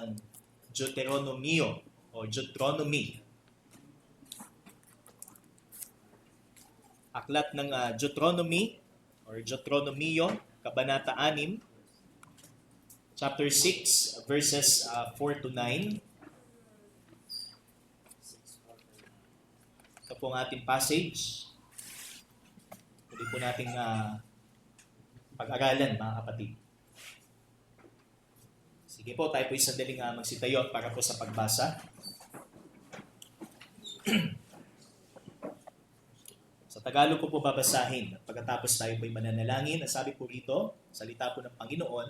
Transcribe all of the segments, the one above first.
ng Deuteronomio o Deuteronomy. Aklat ng Deuteronomy or Deuteronomio, Kabanata 6, chapter 6, verses 4 to 9. Ito po ang ating passage. Pwede po nating pag-aralan, mga kapatid. Sige po, tayo po sandaling magsitayo para po sa pagbasa. Sa Tagalog ko po babasahin. Pagkatapos tayo po'y mananalangin. Ang sabi po rito, salita po ng Panginoon,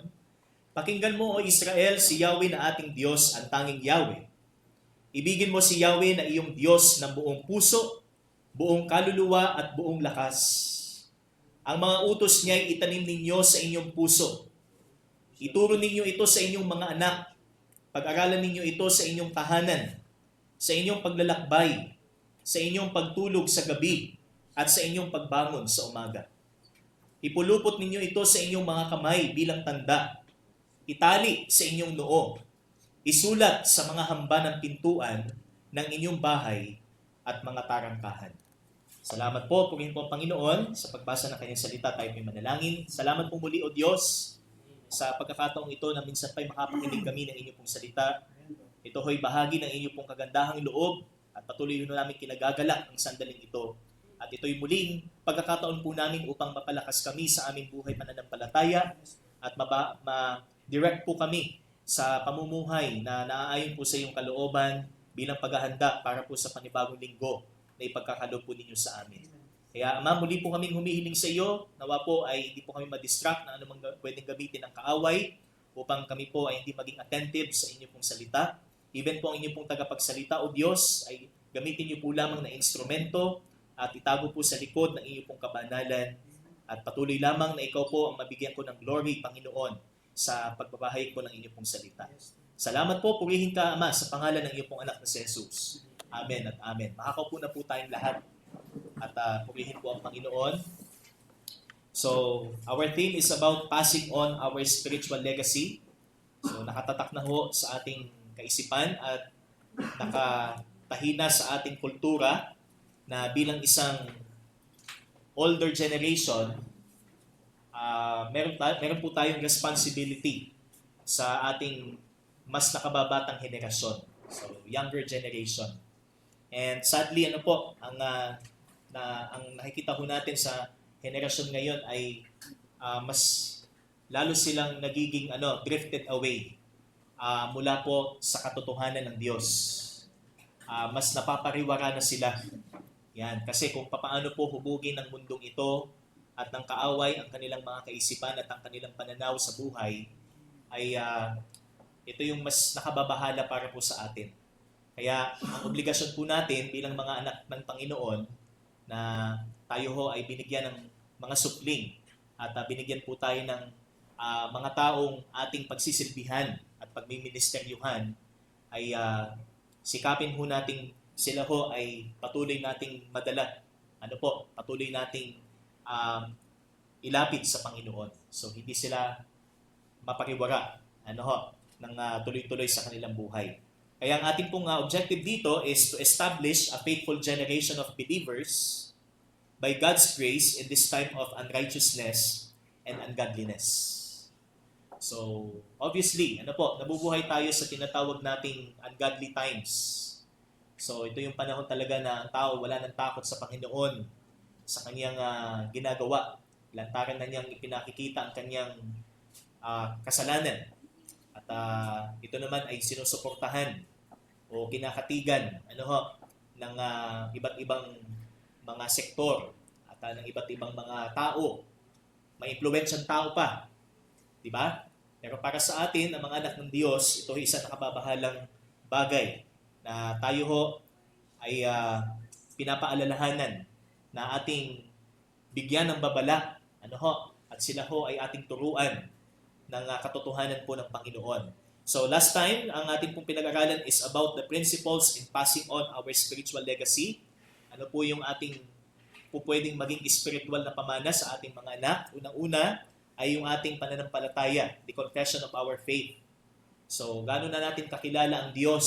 "Pakinggan mo, O Israel, si Yahweh na ating Diyos, ang tanging Yahweh. Ibigin mo si Yahweh na iyong Diyos ng buong puso, buong kaluluwa at buong lakas. Ang mga utos niya ay itanim ninyo sa inyong puso. Ituro ninyo ito sa inyong mga anak. Pag-aralan ninyo ito sa inyong tahanan, sa inyong paglalakbay, sa inyong pagtulog sa gabi, at sa inyong pagbangon sa umaga. Ipulupot ninyo ito sa inyong mga kamay bilang tanda. Itali sa inyong noo. Isulat sa mga hamba ng pintuan ng inyong bahay at mga tarangkahan." Salamat po, pugin po Panginoon, sa pagbasa ng kanyang salita tayo may manalangin. Salamat po muli, O Diyos, sa pagkakataong ito na minsan pa'y makapakinig kami ng inyong pong salita. Ito ho'y bahagi ng inyong pong kagandahang loob at patuloy na namin kinagagalak ang sandaling ito. At ito'y muling pagkakataon po namin upang mapalakas kami sa aming buhay pananampalataya at ma-direct po kami sa pamumuhay na naaayon po sa iyong kalooban bilang paghahanda para po sa panibagong linggo na ipagkakaloob po ninyo sa amin. Kaya Ama, muli po kaming humihiling sa iyo, nawa po ay hindi po kami ma-distract na anumang pwedeng gamitin ng kaaway upang kami po ay hindi maging attentive sa inyong pong salita. Even po ang inyong pong tagapagsalita, O Diyos, ay gamitin niyo po lamang na instrumento at itago po sa likod ng inyong pong kabanalan at patuloy lamang na ikaw po ang mabigyan ko ng glory, Panginoon, sa pagbabahayag po ng inyong pong salita. Salamat po, purihin ka, Ama, sa pangalan ng iyong pong anak na si Jesus. Amen at amen. Makakaupo na po tayong lahat at purihin po ang Panginoon. So, our theme is about passing on our spiritual legacy. So, nakatatak na ho sa ating kaisipan at nakatahina sa ating kultura na bilang isang older generation, meron po tayong responsibility sa ating mas nakababatang henerasyon. So, younger generation. And sadly, ang nakikita ho natin sa henerasyon ngayon ay mas lalo silang nagiging drifted away mula po sa katotohanan ng Diyos. Mas napapariwara na sila. Yan, kasi kung paano po hubugin ng mundong ito at ng kaaway ang kanilang mga kaisipan at ang kanilang pananaw sa buhay, ay ito yung mas nakababahala para po sa atin. Kaya ang obligasyon po natin bilang mga anak ng Panginoon na tayo ho ay binigyan ng mga supling at binigyan po tayo ng mga taong ating pagsisilbihan at pagmiministeryuhan, ay sikapin ho nating sila ho ay patuloy nating madala. Patuloy nating ilapit sa Panginoon. So hindi sila mapariwara ng tuloy-tuloy sa kanilang buhay. Kaya ang ating pong objective dito is to establish a faithful generation of believers by God's grace in this time of unrighteousness and ungodliness. So, obviously, nabubuhay tayo sa tinatawag nating ungodly times. So, ito yung panahon talaga na ang tao wala nang takot sa Panginoon, sa kanyang ginagawa. Lantaran na niyang ipinakikita ang kanyang kasalanan. At ito naman ay sinusuportahan o kinakatigan ng iba't ibang mga sektor at ng iba't ibang mga tao. May impluwensyang tao pa. Diba? Pero para sa atin, ang mga anak ng Diyos, ito ay isang nakababahalang bagay na tayo ho ay pinapaalalahanan na ating bigyan ng babala at sila ho ay ating turuan ng katotohanan po ng Panginoon. So last time, ang ating pong pinag-aralan is about the principles in passing on our spiritual legacy. Ano po yung ating po pwedeng maging spiritual na pamana sa ating mga anak? Unang-una ay yung ating pananampalataya, the confession of our faith. So, gaano na natin kakilala ang Diyos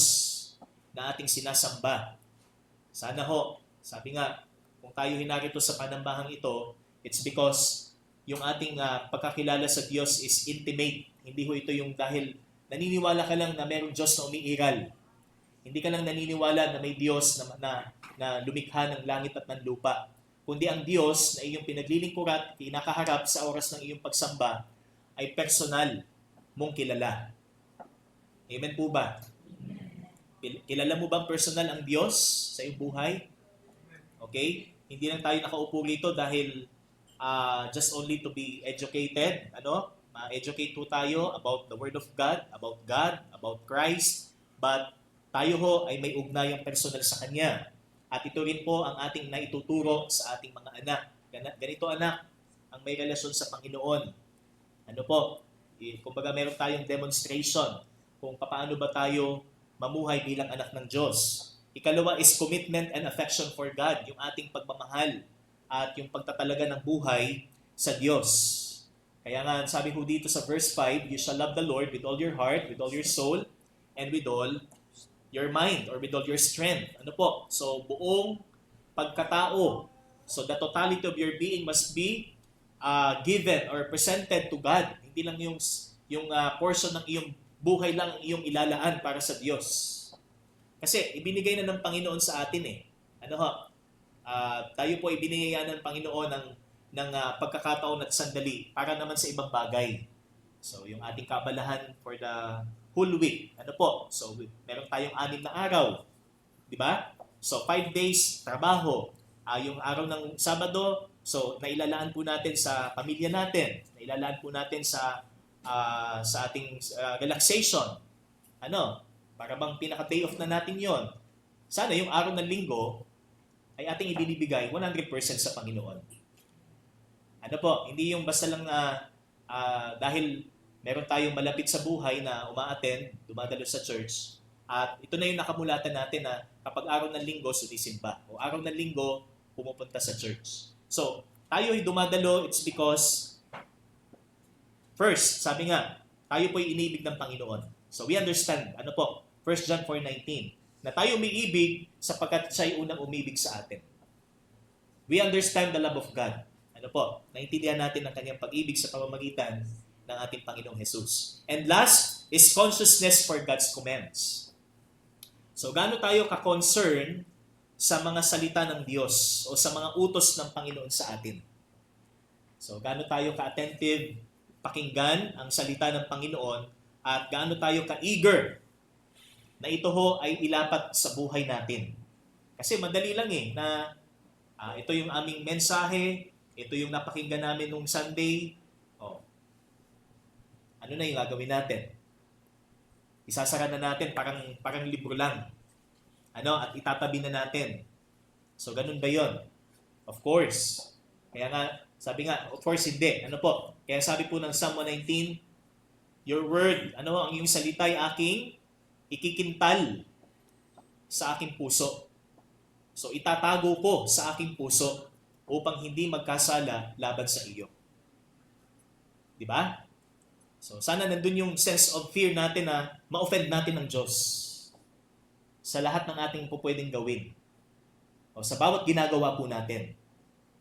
na ating sinasamba? Sana ho, sabi nga, kung tayo hinarito sa panambahang ito, it's because yung ating pagkakilala sa Diyos is intimate. Hindi ho ito yung dahil naniniwala ka lang na mayroong Diyos na umiiral. Hindi ka lang naniniwala na may Diyos na lumikha ng langit at ng lupa. Kundi ang Diyos na iyong pinaglilingkuran, kinakaharap sa oras ng iyong pagsamba, ay personal mong kilala. Amen po ba? Kilala mo bang personal ang Diyos sa iyong buhay? Okay? Hindi lang tayo nakaupo rito dahil just only to be educated. Ma-educate po tayo about the Word of God, about Christ. But tayo ho ay may ugnayang personal sa Kanya. At ito rin po ang ating naituturo sa ating mga anak. Ganito anak, ang may relasyon sa Panginoon. Kumbaga meron tayong demonstration kung paano ba tayo mamuhay bilang anak ng Diyos. Ikalawa is commitment and affection for God, yung ating pagmamahal at yung pagtatalaga ng buhay sa Diyos. Kaya nga, sabi ko dito sa verse 5, you shall love the Lord with all your heart, with all your soul, and with all your mind, or with all your strength. So, buong pagkatao. So, the totality of your being must be given or presented to God. Hindi lang yung portion ng iyong buhay lang iyong ilalaan para sa Diyos. Kasi ibinigay na ng Panginoon sa atin tayo po ibinigay ng Panginoon ng pagkakataon at sandali para naman sa ibang bagay. So yung ating kabalahan for the whole week. So meron tayong 6 na araw. Di ba? So 5 days trabaho. Yung araw ng Sabado, so nailalaan po natin sa pamilya natin. Nailalaan po natin sa ating relaxation. Para bang pinaka-day off na natin yon. Sana yung araw ng linggo ay ating ibinibigay 100% sa Panginoon. Hindi yung basta lang dahil meron tayong malapit sa buhay na umaattend, dumadalo sa church, at ito na yung nakamulatan natin na kapag araw ng linggo, sumisimba. O araw ng linggo, pumupunta sa church. So, tayo ay dumadalo, it's because first, sabi nga, tayo po'y inibig ng Panginoon. So we understand, 1 John 4:19, na tayo umiibig sapagkat siya'y unang umibig sa atin. We understand the love of God. Naintindihan natin ang kanyang pag-ibig sa pamamagitan ng ating Panginoong Jesus. And last is consciousness for God's commands. So gaano tayo ka-concern sa mga salita ng Diyos o sa mga utos ng Panginoon sa atin? So gaano tayo ka-attentive pakinggan ang salita ng Panginoon at gaano tayo ka-eager na ito ho ay ilapat sa buhay natin. Kasi madali lang na ito yung aming mensahe, ito yung napakinggan namin nung Sunday. Ano na yung gagawin natin? Isasara na natin parang libro lang. At itatabi na natin. So ganun ba yon? Of course. Kaya nga, sabi nga, of course hindi. Kaya sabi po ng Psalm 119, your word, ang iyong salita ay aking ikikintal sa aking puso. So itatago ko sa aking puso upang hindi magkasala laban sa iyo. Di ba? So sana nandun yung sense of fear natin na ma-offend natin ng Diyos sa lahat ng ating pupwedeng gawin. O sa bawat ginagawa po natin.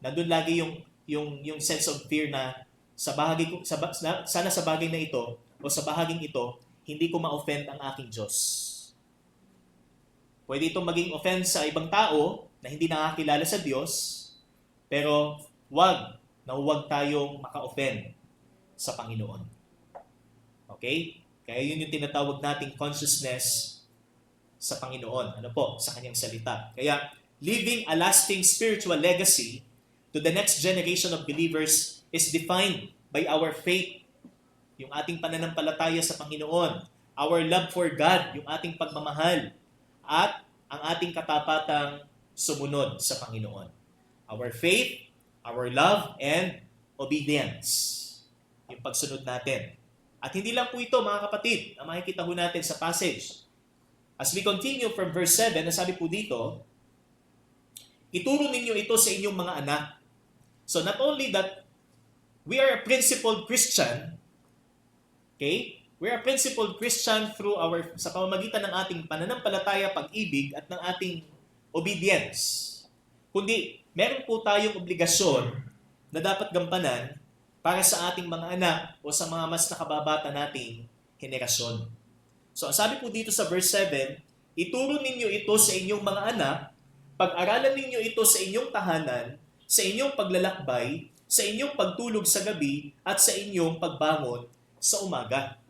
Nandun lagi yung sense of fear na sana sa bagay na ito o sa bahaging ito, hindi ko ma-offend ang aking Diyos. Pwede itong maging offense sa ibang tao na hindi nakakilala sa Diyos, pero huwag tayong maka-offend sa Panginoon. Okay? Kaya yun yung tinatawag nating consciousness sa Panginoon. Sa kanyang salita. Kaya, leaving a lasting spiritual legacy to the next generation of believers is defined by our faith, yung ating pananampalataya sa Panginoon, our love for God, yung ating pagmamahal, at ang ating katapatang sumunod sa Panginoon. Our faith, our love, and obedience. Yung pagsunod natin. At hindi lang po ito, mga kapatid, ang makikita po natin sa passage. As we continue from verse 7, nasabi po dito, ituro ninyo ito sa inyong mga anak. So not only that we are a principled Christian, okay, We are principled Christian through sa pamamagitan ng ating pananampalataya, pag-ibig, at ng ating obedience. Kundi, meron po tayong obligasyon na dapat gampanan para sa ating mga anak o sa mga mas nakababata nating henerasyon. So, ang sabi po dito sa verse 7, ituro ninyo ito sa inyong mga anak, pag-aralan ninyo ito sa inyong tahanan, sa inyong paglalakbay, sa inyong pagtulog sa gabi, at sa inyong pagbangon sa umaga.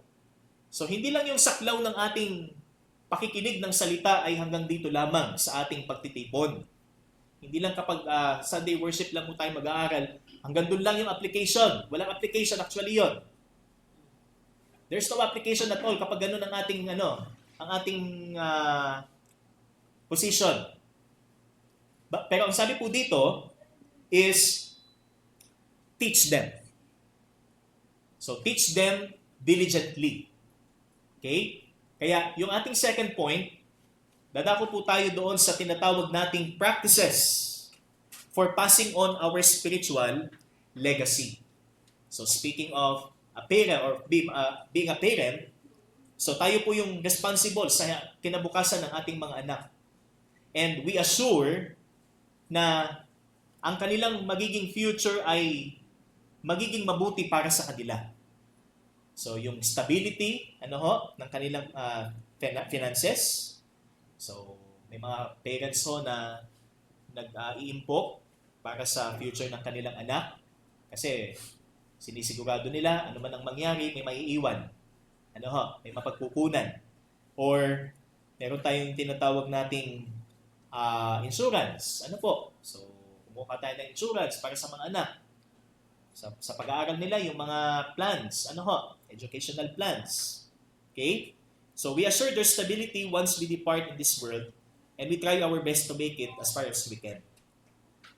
So, hindi lang yung saklaw ng ating pakikinig ng salita ay hanggang dito lamang sa ating pagtitipon. Hindi lang kapag Sunday worship lang mo tayo mag-aaral, hanggang doon lang yung application. Walang application actually yon. There's no application at all kapag ganun ang ating position. Pero ang sabi po dito is teach them. So teach them diligently. Okay? Kaya yung ating second point, dadako po tayo doon sa tinatawag nating practices for passing on our spiritual legacy. So speaking of a parent or being a parent, so tayo po yung responsible sa kinabukasan ng ating mga anak. And we assure na ang kanilang magiging future ay magiging mabuti para sa kanila. So yung stability ng kanilang finances. So may mga parents na nag-iimpok para sa future ng kanilang anak kasi sinisigurado nila ano man ang mangyari may maiiwan. May mapagkukunan. Or meron tayong tinatawag nating insurance. So kumuha tayo ng insurance para sa mga anak. Sa pag-aaral nila, yung mga plans, educational plans. Okay? So we assure their stability once we depart in this world and we try our best to make it as far as we can.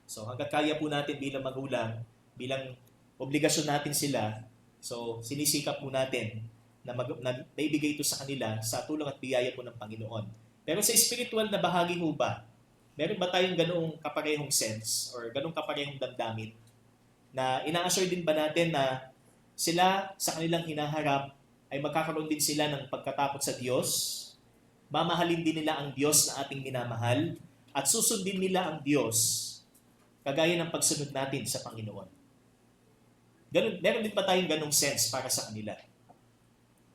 So hanggang kaya po natin bilang magulang, bilang obligasyon natin sila, so sinisikap po natin na maibigay ito sa kanila sa tulong at biyaya po ng Panginoon. Pero sa spiritual na bahagi ho ba, meron ba tayong ganoong kaparehong sense or ganoong kaparehong damdamin na ina-assure din ba natin na sila sa kanilang hinaharap ay magkakaroon din sila ng pagkatakot sa Diyos, mamahalin din nila ang Diyos na ating minamahal, at susundin nila ang Diyos kagaya ng pagsunod natin sa Panginoon. Meron din ba tayong ganong sense para sa kanila?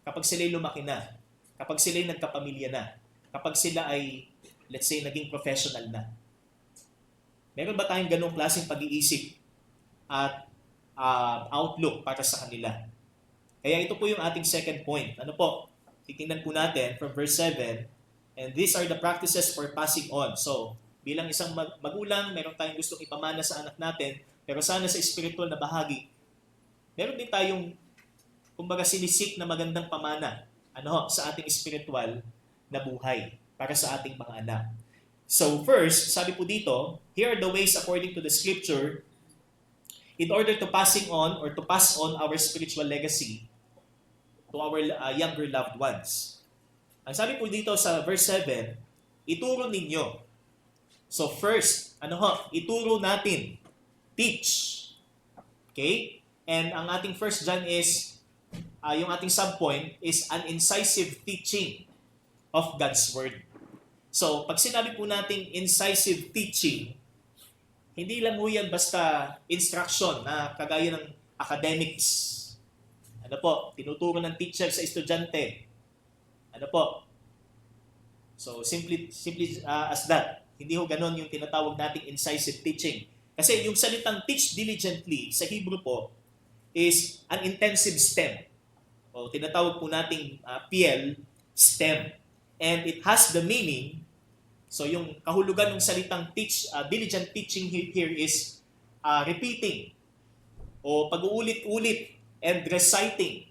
Kapag sila'y lumaki na, kapag sila'y nagkapamilya na, kapag sila ay, let's say, naging professional na, meron ba tayong ganong klaseng pag-iisip at outlook para sa kanila? Kaya ito po yung ating second point. Titingnan po natin from verse 7, and these are the practices for passing on. So, bilang isang magulang, meron tayong gustong ipamana sa anak natin, pero sana sa spiritual na bahagi, meron din tayong kumbaga sinisik na magandang pamana sa ating spiritual na buhay para sa ating mga anak. So first, sabi po dito, here are the ways according to the scripture in order to passing on or to pass on our spiritual legacy to our younger loved ones. Ang sabi po dito sa verse 7, ituro ninyo. So first, ituro natin. Teach. Okay? And ang ating first John is, yung ating subpoint is an incisive teaching of God's Word. So, pag sinabi po nating incisive teaching, hindi lang mo yan basta instruction na kagaya ng academics. Tinuturo ng teacher sa estudyante. So, simply as that. Hindi ho ganon yung tinatawag nating incisive teaching. Kasi yung salitang teach diligently sa Hebrew po is an intensive stem. O tinatawag po nating PL, stem. And it has the meaning, so yung kahulugan ng salitang teach, diligent teaching here is repeating o pag-uulit-ulit and reciting.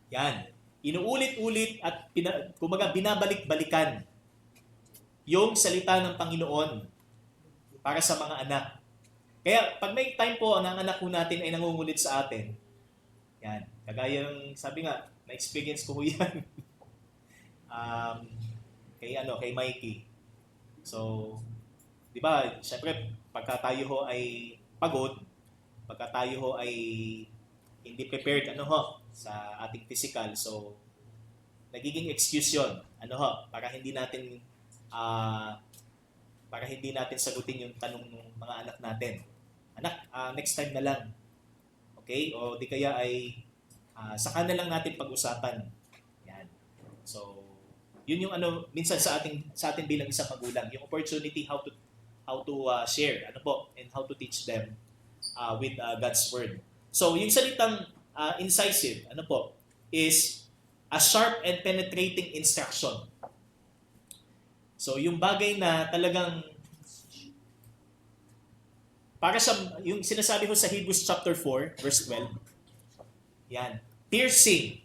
Yan. Inuulit-ulit at kumbaga binabalik-balikan yung salita ng Panginoon para sa mga anak. Kaya pag may time po na ang anak po natin ay nangungulit sa atin, yan, kagaya ng sabi nga, na-experience ko yan. Kay Mikey. So, di ba, syempre, pagka tayo ho ay pagod, pagka tayo ho ay hindi prepared, sa ating physical. So, nagiging excuse yon. Ah, para hindi natin sagutin yung tanong ng mga anak natin. Anak, next time na lang. Okay? O di kaya ay saka na lang natin pag-usapan. Yan. So, yun yung minsan sa atin bilang isang magulang, yung opportunity how to share and how to teach them with God's word. So, yung salitang incisive, is a sharp and penetrating instruction. So, yung bagay na talagang para sa yung sinasabi ko sa Hebrews chapter 4, verse 12. Yan. Piercing.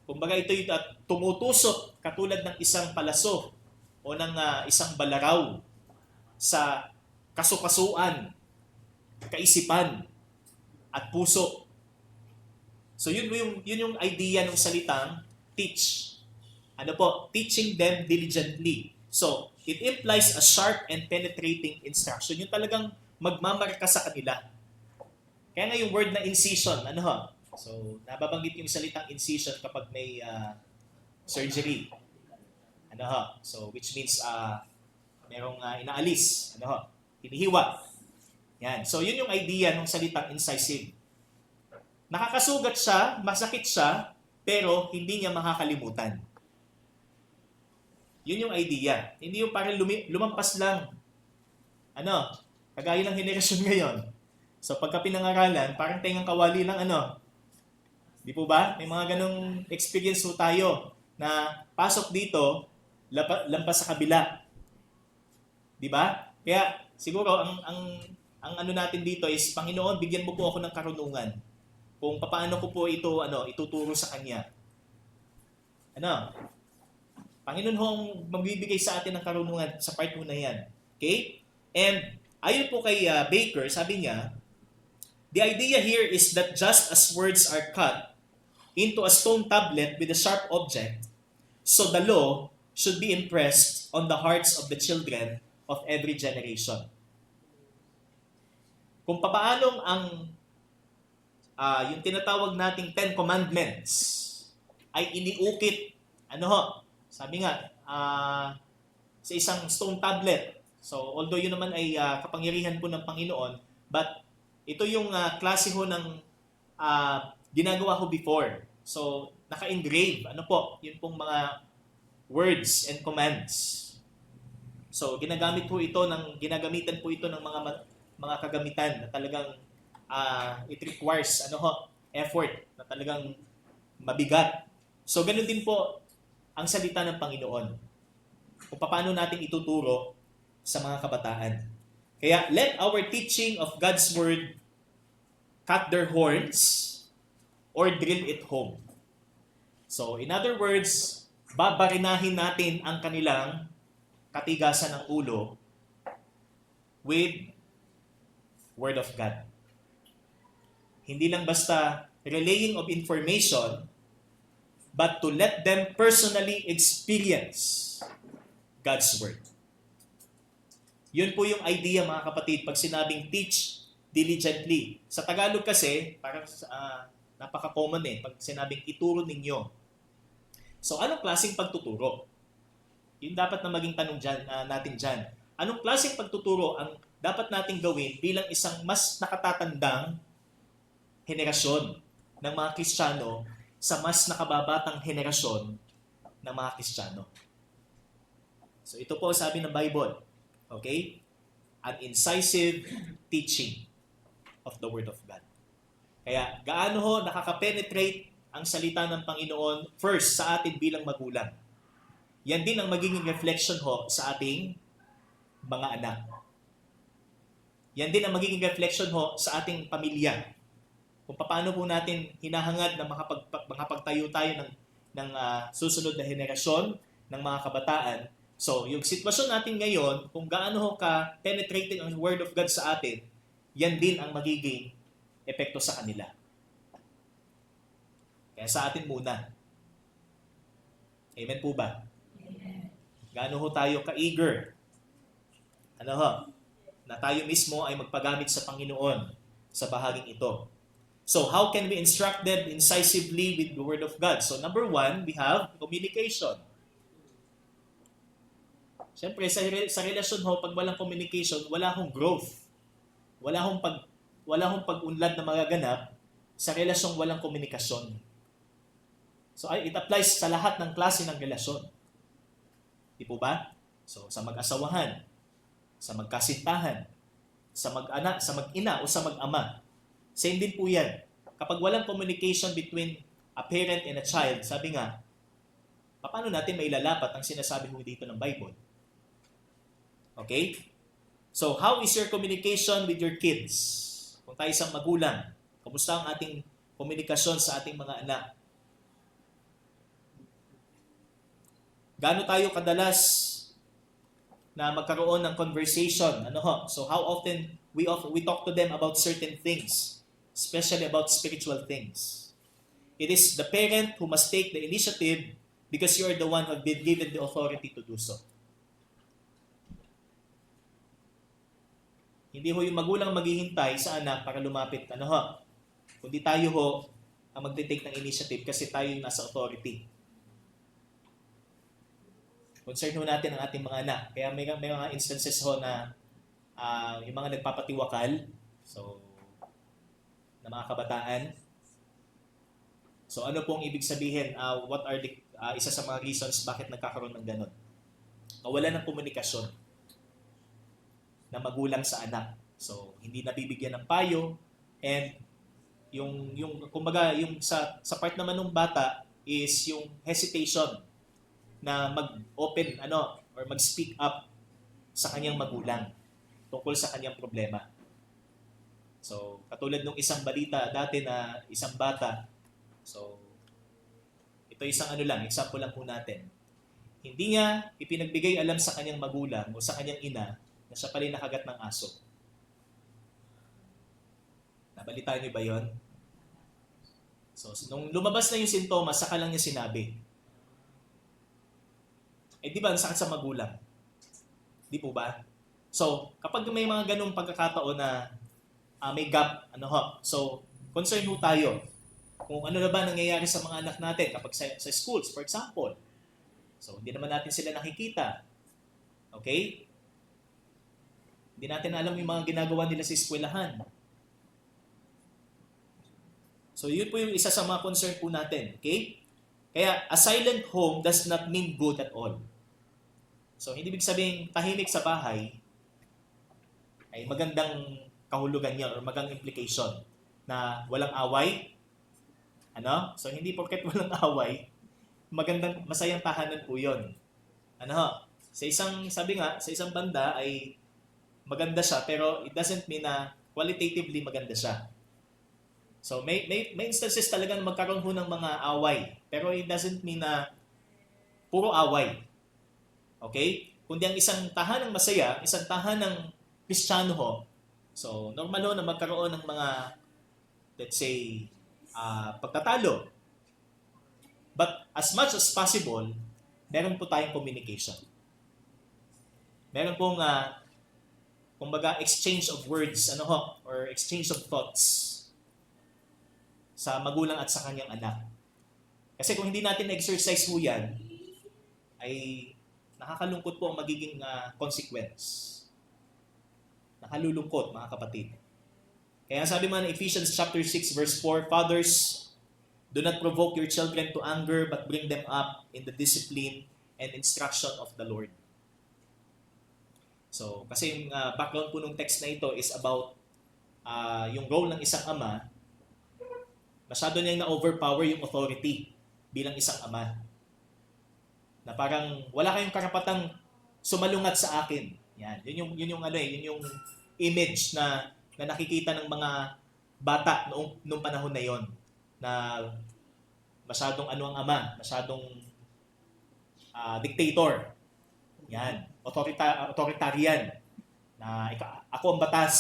Kumbaga ito'y tumutusok katulad ng isang palaso o ng isang balaraw sa kasukasuan, kaisipan, at puso. So yun yung idea ng salitang teach. Teaching them diligently. So, it implies a sharp and penetrating instruction. Yung talagang magmamarka sa kanila. Kaya nga yung word na incision, So, nababanggit yung salitang incision kapag may surgery. So, which means merong inaalis. Hinihiwa. Yan. So, yun yung idea ng salitang incisive. Nakakasugat siya, masakit siya, pero hindi niya makakalimutan. Yun yung idea. Hindi yung parang lumampas lang. Kagaya ng henerasyon ngayon. So pagka pinangaralan, parang tengang kawali lang Di po ba? May mga ganong experience po tayo na pasok dito, lampas sa kabila. Di ba? Kaya siguro ang natin dito is, Panginoon, bigyan mo po ako ng karunungan kung paano ko po ito ituturo sa Kanya. Panginoon hong magbibigay sa atin ng karunungan sa part na yan. Okay? And ayon po kay Baker, sabi niya, the idea here is that just as words are cut into a stone tablet with a sharp object, so the law should be impressed on the hearts of the children of every generation. Kung papaanong yung tinatawag nating 10 Commandments ay iniukit, sabi nga, sa isang stone tablet. So, although yun naman ay kapangyarihan po ng Panginoon, but ito yung klase ho ng ginagawa ko before. So, naka-engrave. Yun pong mga words and commands. So, ginagamitan po ito ng mga kagamitan na talagang it requires effort na talagang mabigat. So, ganun din po ang salita ng Panginoon. Kung paano natin ituturo sa mga kabataan. Kaya, let our teaching of God's Word cut their horns or drill it home. So, in other words, babarinahin natin ang kanilang katigasan ng ulo with Word of God. Hindi lang basta relaying of information, but to let them personally experience God's Word. Yun po yung idea, mga kapatid, pag sinabing teach diligently. Sa Tagalog kasi, parang napaka-common pag sinabing ituro ninyo. So, anong klaseng pagtuturo? Yun dapat na maging tanong natin dyan. Anong klaseng pagtuturo ang dapat nating gawin bilang isang mas nakatatandang henerasyon ng mga Kristiyano sa mas nakababatang henerasyon ng mga Kristiyano? So, ito po sabi ng Bible. Okay? An incisive teaching of the Word of God. Kaya, gaano ho nakaka-penetrate ang salita ng Panginoon first sa atin bilang magulang. Yan din ang magiging reflection ho sa ating mga anak. Yan din ang magiging reflection ho sa ating pamilya. Kung paano po natin hinahangad na makapagtayo tayo ng susunod na henerasyon ng mga kabataan. So, yung sitwasyon natin ngayon, kung gaano ho ka-penetrating ang Word of God sa atin, yan din ang magiging epekto sa kanila. Kaya sa atin muna. Amen po ba? Amen. Gaano ho tayo ka-eager? Na tayo mismo ay magpagamit sa Panginoon sa bahaging ito. So how can we instruct them incisively with the Word of God? So number one, we have communication. Siyempre, sa relasyon ho, pag walang communication, wala hong growth. Wala hong pag-unlad na magaganap sa relasyong walang komunikasyon. So it applies sa lahat ng klase ng relasyon. Di po ba? So sa mag-asawahan, sa magkasintahan, sa mag-anak, sa mag-ina o sa mag-ama. Same din po yan. Kapag walang communication between a parent and a child, sabi nga, paano natin mailalapat ang sinasabi mo dito ng Bible? Okay? So, how is your communication with your kids? Kung tayo isang magulang, kamusta ang ating komunikasyon sa ating mga anak? Gaano tayo kadalas na magkaroon ng conversation? So, how often we talk to them about certain things, especially about spiritual things. It is the parent who must take the initiative because you are the one who have been given the authority to do so. Hindi ho yung magulang maghihintay sa anak para lumapit, kundi tayo ho ang magte-take ng initiative kasi tayo yung nasa authority. Concern ho natin ang ating mga anak. Kaya may mga instances ho na yung mga nagpapatiwakal, so, na mga kabataan. So ano pong ibig sabihin? What are the isa sa mga reasons bakit nagkakaroon ng ganun? Kawalan ng komunikasyon na magulang sa anak. So hindi nabibigyan ng payo, and yung kumbaga yung sa part naman ng bata is yung hesitation na mag-open or mag-speak up sa kanyang magulang tungkol sa kanyang problema. So, katulad nung isang balita dati na isang bata, so, ito isang example lang po natin. Hindi niya ipinagbigay alam sa kanyang magulang o sa kanyang ina na siya pala nakagat ng aso. Nabalitaan niyo ba yon? So, nung lumabas na yung sintomas, saka lang niya sinabi. Di ba, ang sakit sa magulang? Di po ba? So, kapag may mga ganung pagkakataon na may gap, so, concern ho tayo kung ano na ba nangyayari sa mga anak natin kapag sa schools, for example. So, hindi naman natin sila nakikita. Okay? Hindi natin alam yung mga ginagawa nila sa eskwelahan. So, yun po yung isa sa mga concern po natin. Okay? Kaya, a silent home does not mean good at all. So, hindi ibig sabihin tahimik sa bahay ay magandang kahulugan niya or magandang implication na walang away. So, hindi porket walang away, masayang tahanan po yun. Sabi nga, sa isang banda ay maganda siya, pero it doesn't mean na qualitatively maganda siya. So, may instances talaga na magkaroon ho ng mga away, pero it doesn't mean na puro away. Okay? Kundi ang isang tahanang masaya, isang tahanang Kristiyano ho, so normal ho na magkaroon ng mga, let's say, pagtatalo. But as much as possible, meron po tayong communication. Meron pong, kumbaga, exchange of words, or exchange of thoughts sa magulang at sa kanyang anak. Kasi kung hindi natin exercise po yan, ay nakakalungkot po ang magiging consequence. Nakalulungkot, mga kapatid. Kaya sabi man in Ephesians chapter 6 verse 4, Fathers, do not provoke your children to anger, but bring them up in the discipline and instruction of the Lord. So, kasi yung background po ng text na ito is about yung role ng isang ama. Masyado niyang na-overpower yung authority bilang isang ama. Na parang wala kayong karapatang sumalungat sa akin. Yan. Yun yung image na nakikita ng mga bata noong panahon na yon, na masyadong ang ama, masyadong dictator. Yan, authoritarian. Na ako ang batas.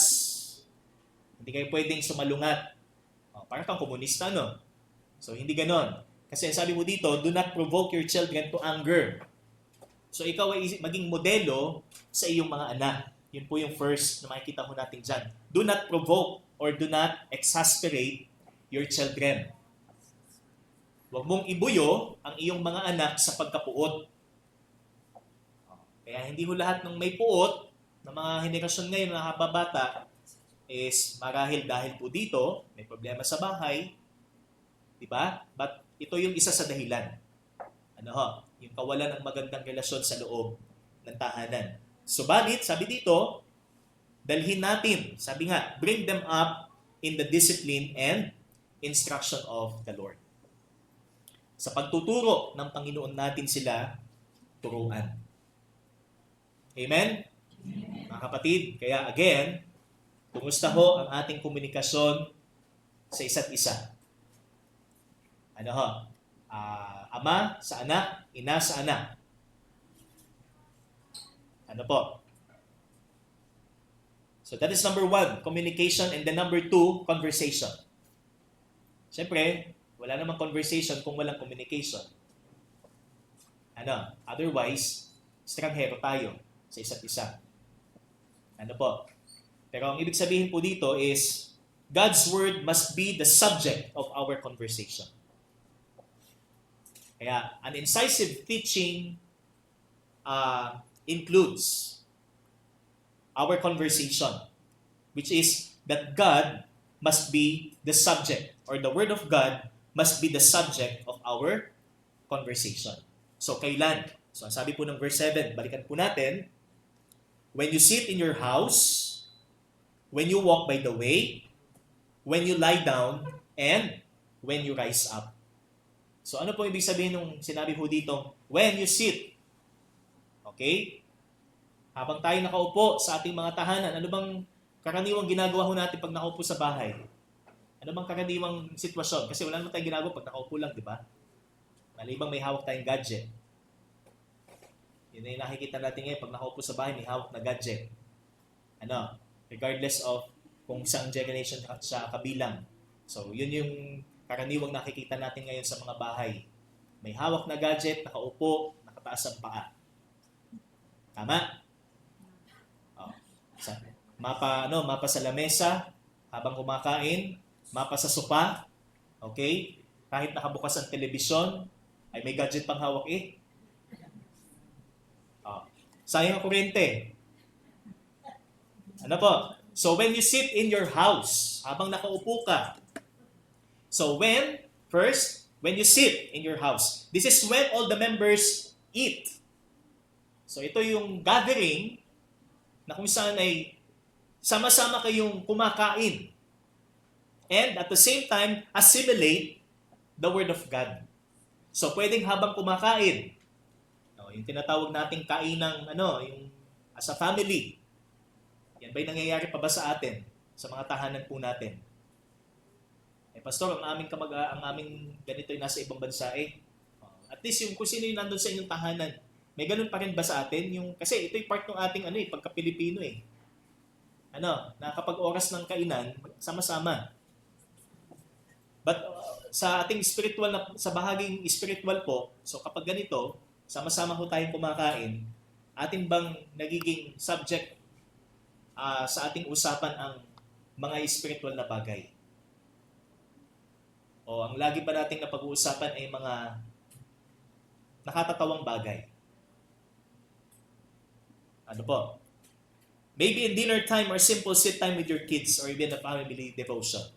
Hindi kayo pwedeng sumalungat. Parang kang komunista, no? So, hindi ganon. Kasi sabi mo dito, do not provoke your children to anger. So, ikaw ay maging modelo sa iyong mga anak. Yun po yung first na makikita mo natin dyan. Do not provoke or do not exasperate your children. Huwag mong ibuyo ang iyong mga anak sa pagkapuot. Kaya hindi ho lahat ng may puot ng mga henerasyon ngayon na kababata is marahil dahil po dito, may problema sa bahay, di ba? But ito yung isa sa dahilan. Ano ho? Yung kawalan ng magandang relasyon sa loob ng tahanan. Subalit, sabi dito, dalhin natin, sabi nga, bring them up in the discipline and instruction of the Lord. Sa pagtuturo ng Panginoon natin sila turuan. Amen? Mga kapatid, kaya again, kumusta ho ang ating komunikasyon sa isa't isa? Ano ho? Ama sa anak, ina sa anak. Ano po? So that is number 1, communication, and then number 2, conversation. Siyempre, wala namang conversation kung walang communication. Ano? Otherwise, estranghero tayo sa isa't isa. Ano po? Pero ang ibig sabihin po dito is, God's Word must be the subject of our conversation. Kaya, an incisive teaching includes our conversation, which is that God must be the subject, or the Word of God must be the subject of our conversation. So, kailan? So, ang sabi po ng verse 7, balikan po natin, when you sit in your house, when you walk by the way, when you lie down, and when you rise up. So, ano po ibig sabihin nung sinabi po dito, when you sit? Okay? Habang tayo nakaupo sa ating mga tahanan, ano bang karaniwang ginagawa ho natin pag nakaupo sa bahay? Ano bang karaniwang sitwasyon? Kasi wala naman tayong ginagawa pag nakaupo lang, di ba? Malibang may hawak tayong gadget. Yun na yung nakikita natin ngayon. Pag nakaupo sa bahay, may hawak na gadget. Ano? Regardless of kung saan generation siya kabilang. So, yun yung karaniwang nakikita natin ngayon sa mga bahay. May hawak na gadget, nakaupo, nakataas ang paa. Tama? Oh. Mapa sa lamesa, habang kumakain, mapa sa sopa, okay? Kahit nakabukas ang telebisyon, ay may gadget pang hawak eh. Oh. Sayang ang kuryente. Ano po? So when you sit in your house, habang nakaupo ka, so when you sit in your house, this is when all the members eat. So ito yung gathering na kung saan ay sama-sama kayong kumakain. And at the same time, assimilate the Word of God. So pwedeng habang kumakain, yung tinatawag nating kainang yung as a family. Yan ba'y nangyayari pa ba sa atin? Sa mga tahanan po natin? Pastor, ang aming ganito yung nasa ibang bansa eh. At least yung kung sino yung nandun sa inyong tahanan, may ganun pa rin ba sa atin? Kasi ito yung part ng ating pagka-Pilipino eh. Na kapag oras ng kainan, sama-sama. But sa ating spiritual, sa bahaging spiritual po, so kapag ganito, sama-sama ho tayong kumakain, ating bang nagiging subject sa ating usapan ang mga spiritual na bagay? O ang lagi pa nating napag-uusapan ay mga nakatatawang bagay? Ano po? Maybe in dinner time or simple sit time with your kids or even a family devotion.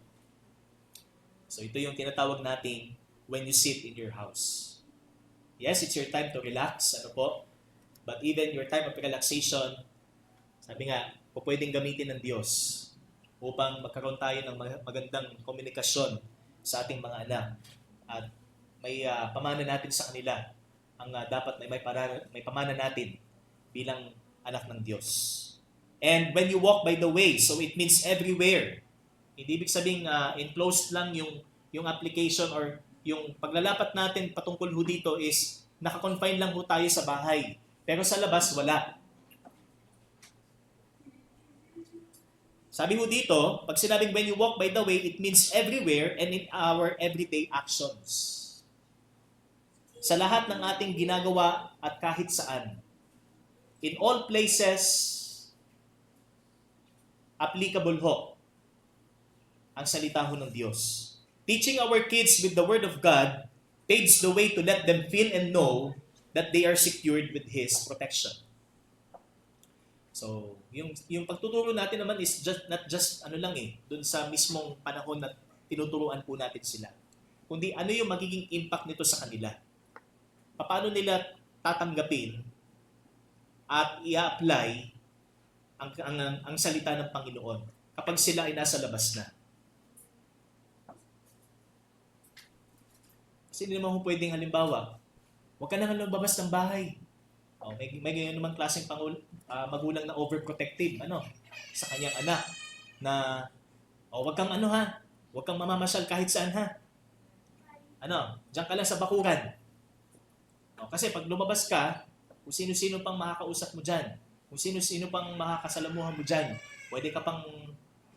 So ito yung tinatawag natin when you sit in your house. Yes, it's your time to relax, But even your time of relaxation, sabi nga, pwedeng gamitin ng Diyos upang magkaroon tayo ng magandang komunikasyon sa ating mga anak. At may pamana natin sa kanila ang dapat na may pamana natin bilang anak ng Diyos. And when you walk by the way, so it means everywhere. Hindi ibig sabihin enclosed lang yung application or yung paglalapat natin patungkol ho dito is nakakonfine lang ho tayo sa bahay. Pero sa labas, wala. Sabi ho dito, pag sinabing when you walk by the way, it means everywhere and in our everyday actions. Sa lahat ng ating ginagawa at kahit saan. In all places, applicable ho ang salita ho ng Diyos. Teaching our kids with the Word of God paves the way to let them feel and know that they are secured with His protection. So, yung pagtuturo natin naman is not just dun sa mismong panahon na tinuturuan po natin sila. Kundi ano yung magiging impact nito sa kanila. Paano nila tatanggapin at i-apply ang salita ng Panginoon kapag sila ay nasa labas na. Kasi hindi naman pwedeng halimbawa, huwag ka na lumabas ng bahay. May ganyan naman klaseng magulang na overprotective sa kanyang anak na huwag kang huwag kang mamamasyal kahit saan diyan ka lang sa bakuran. Kasi pag lumabas ka, kung sino-sino pang makakausap mo dyan, kung sino-sino pang makakasalamuhan mo dyan, pwede ka pang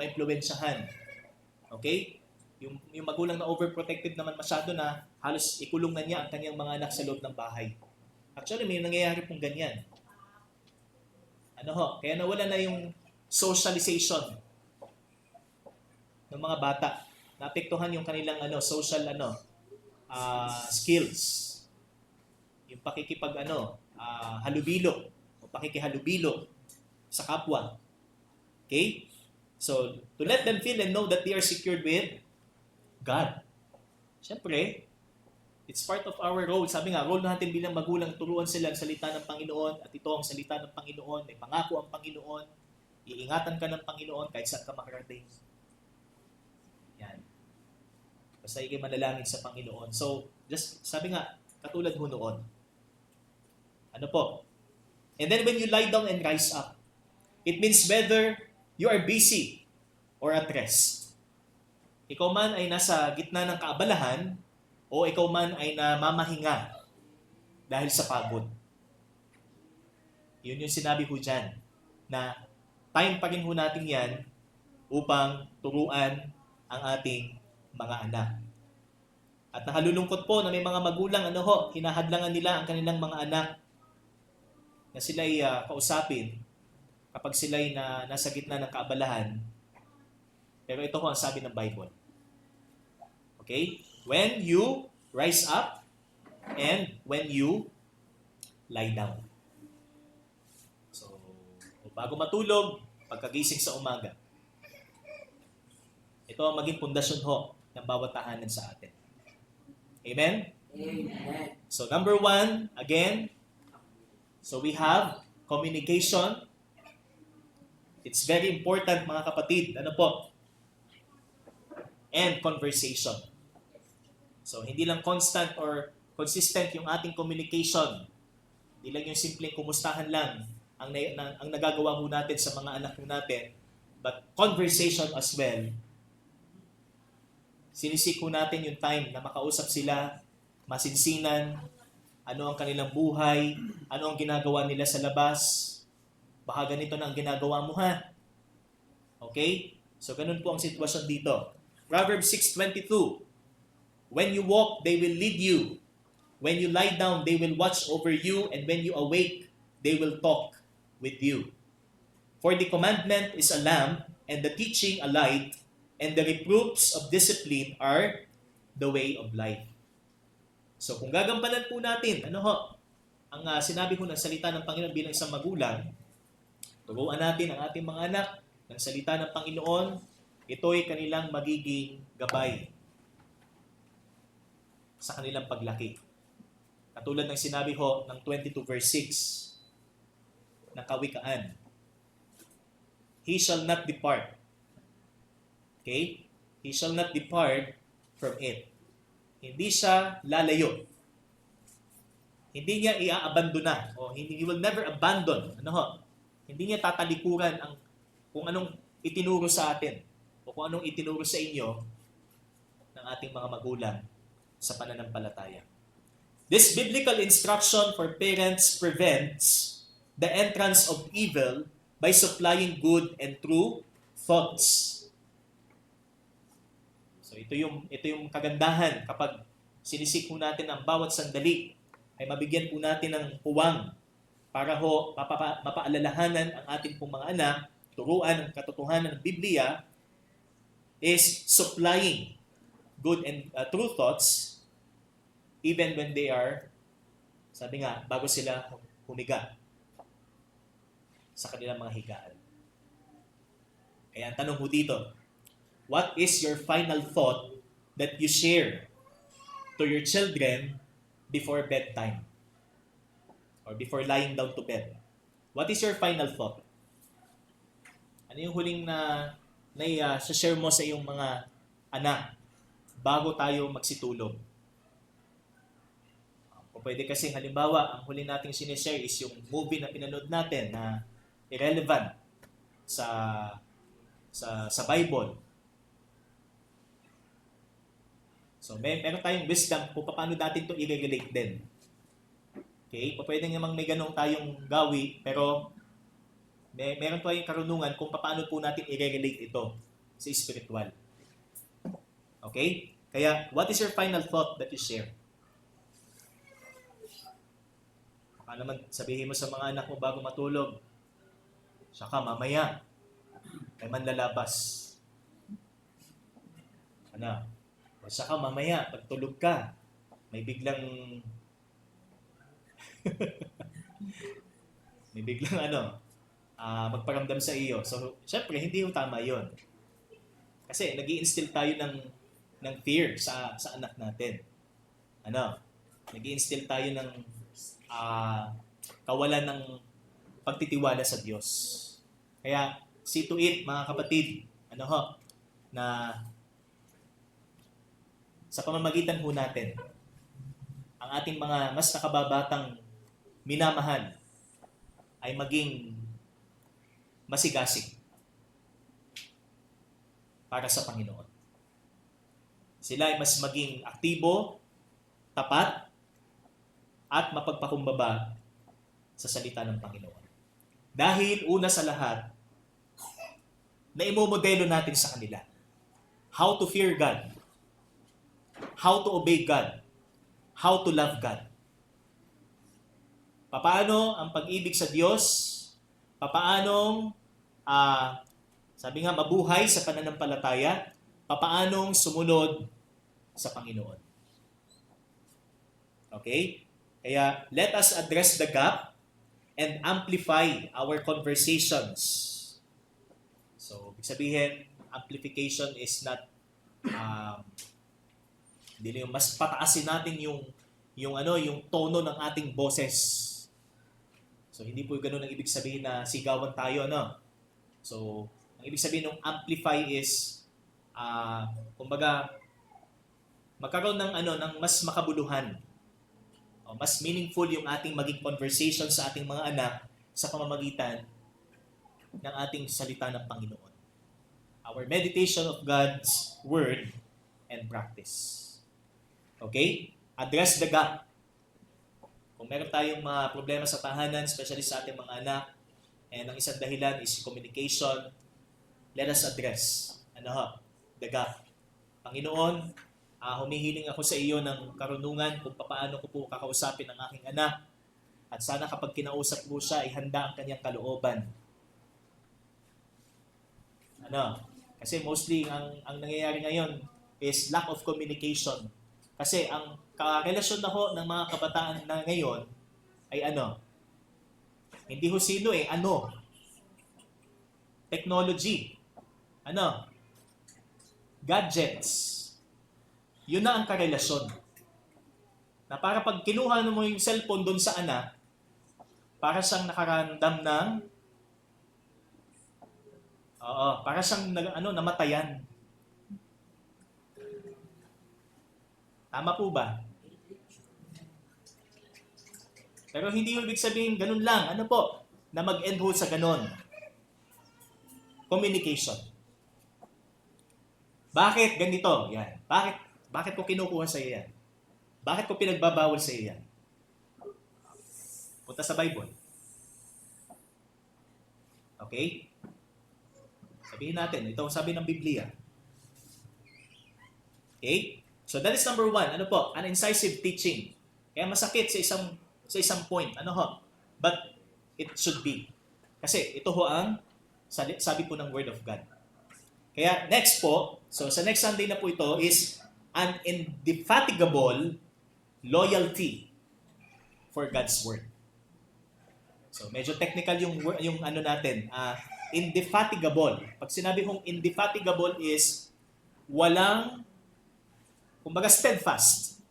maimpluwensyahan. Okay? Yung magulang na overprotective naman masyado na halos ikulong na niya ang kanyang mga anak sa loob ng bahay. Actually, may nangyayari pong ganyan. Kaya nawala na yung socialization ng mga bata. Naapektuhan yung kanilang social skills. Yung halubilo o pakikihalubilo sa kapwa. Okay? So, to let them feel and know that they are secured with God. Siyempre, it's part of our role. Sabi nga, role natin bilang magulang, turuan sila ang salita ng Panginoon at ito ang salita ng Panginoon. May pangako ang Panginoon. Iingatan ka ng Panginoon kahit saan ka makarating. Yan. Basta ikay manalangin sa Panginoon. So, just sabi nga, katulad ho noon. And then when you lie down and rise up, it means whether you are busy or at rest. Ikaw man ay nasa gitna ng kaabalahan o ikaw man ay namamahinga dahil sa pagod. Yun yung sinabi ko dyan, na time pa rin ho natin yan upang turuan ang ating mga anak. At nakalulungkot po na may mga magulang, hinahadlangan nila ang kanilang mga anak na sila'y kausapin kapag sila'y nasa gitna ng kaabalahan. Pero ito ho ang sabi ng Bible. Okay? When you rise up and when you lie down. So, bago matulog, pagkagising sa umaga. Ito ang maging pundasyon ho ng bawat tahanan sa atin. Amen? Amen. So, number 1, again, so we have communication. It's very important, mga kapatid. And conversation. So, hindi lang constant or consistent yung ating communication. Hindi lang yung simpleng kumustahan lang ang nagagawa ho natin sa mga anak natin. But conversation as well. Sinisik ho natin yung time na makausap sila, masinsinan, ano ang kanilang buhay, ano ang ginagawa nila sa labas. Baka ganito na ang ginagawa mo Okay? So, ganun po ang sitwasyon dito. Proverbs 6:22. When you walk, they will lead you. When you lie down, they will watch over you. And when you awake, they will talk with you. For the commandment is a lamp, and the teaching a light, and the reproofs of discipline are the way of life. So kung gagampanan po natin, ang sinabi ko ng salita ng Panginoon bilang isang magulang, turuan natin ang ating mga anak ng salita ng Panginoon, ito'y kanilang magiging gabay sa kanilang paglaki. Katulad ng sinabi ho ng 22 verse 6 ng Kawikaan. He shall not depart. Okay? He shall not depart from it. Hindi siya lalayo. Hindi niya iaabandona. He will never abandon. Hindi niya tatalikuran kung anong itinuro sa atin o kung anong itinuro sa inyo ng ating mga magulang sa pananampalataya. This biblical instruction for parents prevents the entrance of evil by supplying good and true thoughts. So ito yung kagandahan kapag sinisik po natin ang bawat sandali ay mabigyan po natin ng puwang para mapaalalahanan ang ating pong mga anak, turuan ang katotohanan ng Biblia is supplying good and true thoughts even when they are, sabi nga, bago sila humiga sa kanilang mga higaan. Kaya ang tanong mo dito, what is your final thought that you share to your children before bedtime or before lying down to bed? What is your final thought? Ano yung huling na share mo sa iyong mga anak bago tayo magsitulog? O pwede kasi halimbawa, ang huli nating sinishare is yung movie na pinanood natin na irrelevant sa Bible. So, meron tayong wisdom kung paano natin ito i-regulate din. Okay? Pwede namang may ganong tayong gawi, pero meron tayong karunungan kung paano po natin i-regulate ito sa spiritual. Okay? Kaya, what is your final thought that you share? Baka naman sabihin mo sa mga anak mo bago matulog, saka mamaya, ay manlalabas. Ano? O saka mamaya, pagtulog ka, may biglang magparamdam sa iyo. So, syempre, hindi yung tama yon. Kasi nag-i-instill tayo ng fear sa anak natin. Ano? Nag-i-instill tayo ng kawalan ng pagtitiwala sa Diyos. Kaya, see to it, mga kapatid, na sa pamamagitan ho natin, ang ating mga mas nakababatang minamahal ay maging masigasig para sa Panginoon. Sila ay mas maging aktibo, tapat, at mapagpakumbaba sa salita ng Panginoon. Dahil una sa lahat, na imomodelo natin sa kanila. How to fear God. How to obey God. How to love God. Papaano ang pag-ibig sa Diyos? Papaanong, sabi nga, mabuhay sa pananampalataya? Papaanong sumunod sa Panginoon? Okay? Kaya, let us address the gap and amplify our conversations. So, ibig sabihin, amplification is not, hindi yung mas pataasin natin yung tono ng ating boses. So, hindi po ganun ang ibig sabihin na sigawan tayo, So, ang ibig sabihin ng amplify is, kumbaga, magkaroon ng mas makabuluhan. O, mas meaningful yung ating maging conversation sa ating mga anak sa pamamagitan ng ating salita ng Panginoon. Our meditation of God's Word and practice. Okay? Address the gap. Kung meron tayong mga problema sa tahanan, especially sa ating mga anak, and ang isang dahilan is communication, let us address the gap. Panginoon, humihiling ako sa iyo ng karunungan kung paano ko po kakausapin ang aking anak, at sana kapag kinausap mo siya, ihanda ang kanyang kalooban. Kasi mostly ang nangyayari ngayon is lack of communication. Kasi ang karelasyon na ho ng mga kabataan na ngayon ay hindi ho sino technology. Gadgets. Yun na ang karelasyon. Na para pag kinuha mo yung cellphone doon sa anak, para siyang nakaramdam ng para siyang namatayan. Tama po ba? Pero hindi ibig sabihin ganun lang. Na mag-end ho sa ganun. Communication. Bakit ganito? Yan. Bakit ko kinukuha sa iyo yan? Bakit ko pinagbabawal sa iyo yan? Punta sa Bible. Okay? Sabihin natin, ito ang sabi ng Biblia. Okay? So that is number 1. An incisive teaching. Kaya masakit sa isang point. But it should be. Kasi ito ho ang sabi po ng Word of God. Kaya next po, so sa next Sunday na po ito is an indefatigable loyalty for God's Word. So medyo technical yung ano natin, indefatigable. Pag sinabi kong indefatigable is walang, kumbaga steadfast.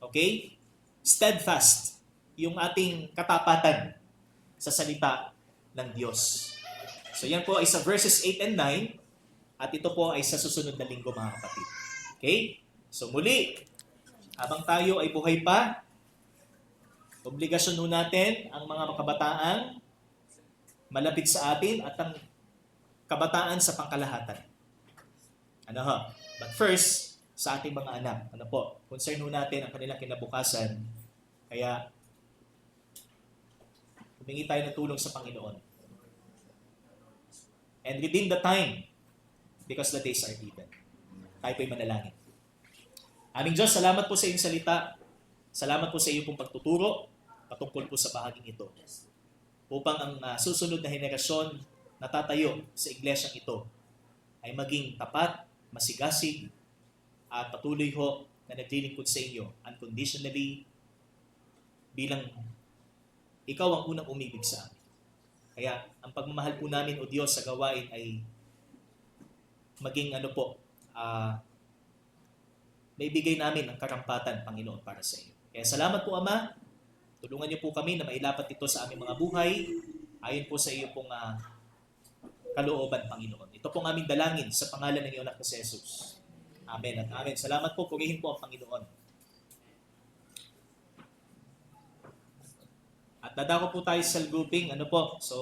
Okay? Steadfast yung ating katapatan sa salita ng Diyos. So yan po ay sa verses 8 and 9 at ito po ay sa susunod na linggo mga kapatid. Okay? So muli, habang tayo ay buhay pa, obligasyon nun natin ang mga kabataang malapit sa atin at ang kabataan sa pangkalahatan. Ano ho? But first, sa ating mga anak, ano po? Concern nun natin ang kanilang kinabukasan. Kaya, humingi tayo ng tulong sa Panginoon. And within the time, because the days are given, tayo po'y manalangin. Aming Diyos, salamat po sa iyong salita. Salamat po sa iyong pong pagtuturo patungkol po sa bahaging ito. Upang ang susunod na henerasyon na tatayo sa iglesyang ito ay maging tapat, masigasig, at patuloy ho na naglilingkod sa inyo unconditionally bilang ikaw ang unang umibig sa amin. Kaya ang pagmamahal po namin o Diyos sa gawain ay maging maibigay namin ang karampatan, Panginoon, para sa iyo. Kaya salamat po, Ama. Tulungan niyo po kami na mailapat ito sa aming mga buhay ayon po sa iyo pong kalooban, Panginoon. Ito pong aming dalangin sa pangalan ng iyong anak na si Jesus. Amen at amen. Salamat po. Purihin po ang Panginoon. At dadako po tayo sa grouping. So,